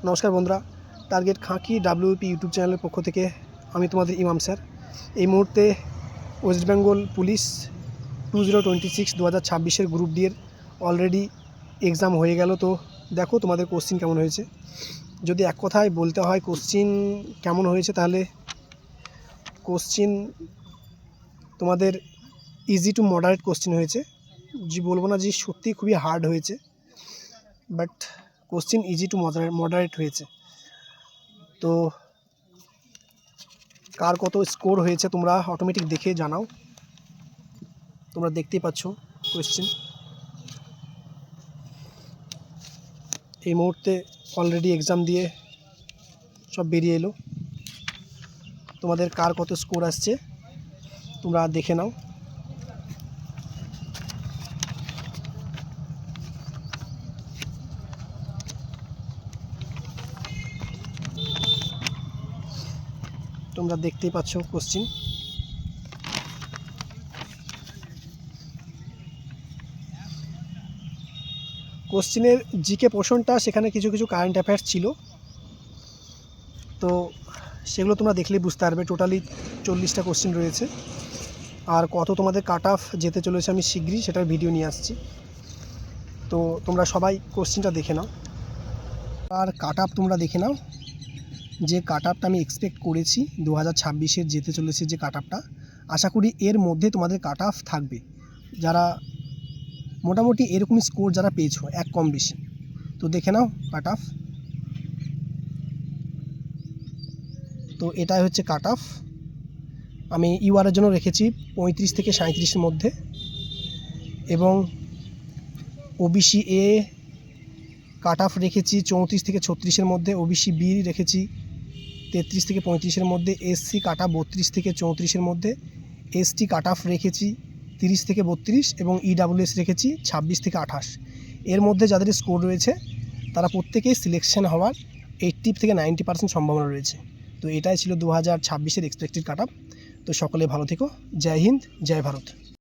নমস্কার বন্ধুরা, target খাঁকি WP YouTube চ্যানেলের পক্ষ থেকে আমি তোমাদের ইমাম স্যার। এই মুহূর্তে West Bengal police 2026 group D এর অলরেডি এক্সাম হয়ে গেল। তো দেখো তোমাদের কোশ্চিন কেমন হয়েছে। যদি এক কথায় বলতে হয় কোশ্চিন কেমন হয়েছে, তাহলে কোশ্চিন তোমাদের ইজি টু মডারেট কোশ্চিন হয়েছে। যে বলবো না যে সত্যি খুবই হার্ড হয়েছে, but question easy to moderate হয়েছে। তো কার কত স্কোর হয়েছে তোমরা অটোমেটিক দেখে জানাও। তোমরা দেখতেই পাচ্ছ কোশ্চিন এই মুহূর্তে অলরেডি এক্সাম দিয়ে সব বেরিয়ে এলো। তোমাদের কার কত স্কোর আসছে তোমরা দেখে নাও। তোমরা দেখতেই পাচ্ছ কোশ্চিন। কোশ্চিনের জিকে পোর্শনটা সেখানে কিছু কিছু কারেন্ট অ্যাফেয়ার্স ছিল, তো সেগুলো তোমরা দেখলেই বুঝতে পারবে। টোটালি 40টা কোশ্চিন রয়েছে। আর কত তোমাদের কাট অফ যেতে চলেছে আমি শীঘ্রই সেটার ভিডিও নিয়ে আসছি। তো তোমরা সবাই কোশ্চিনটা দেখে নাও আর কাট অফ তোমরা দেখে নাও। যে কাট অফটা আমি এক্সপেক্ট করেছি 2026-এর যেতে চলেছে যে কাট অফটা, আশা করি এর মধ্যে তোমাদের কাট অফ থাকবে। যারা মোটামুটি এরকম স্কোর যারা পেয়েছো এক কম বেশি, তো দেখে নাও কাট অফ। তো এটাই হচ্ছে কাট অফ। আমি ইউআরের জন্য রেখেছি 35 থেকে 37-এর মধ্যে, এবং ওবিসি এ কাট অফ রেখেছি 34 থেকে 36-এর মধ্যে, ওবিসি বি রেখেছি 33 থেকে 35-এর মধ্যে, এসসি কাট অফ 32 থেকে 34-এর মধ্যে, এসটি কাট অফ রেখেছি 30 থেকে 32, এবং ইডাব্লিউএস রেখেছি 26 থেকে 28। এর মধ্যে যাদের স্কোর রয়েছে তারা প্রত্যেকেই সিলেকশন হওয়ার 80 থেকে 90% সম্ভাবনা রয়েছে। তো এটাই ছিল 2026-এর এক্সপেক্টেড কাট অফ। তো সকলে ভালো থেকো। জয় হিন্দ, জয় ভারত।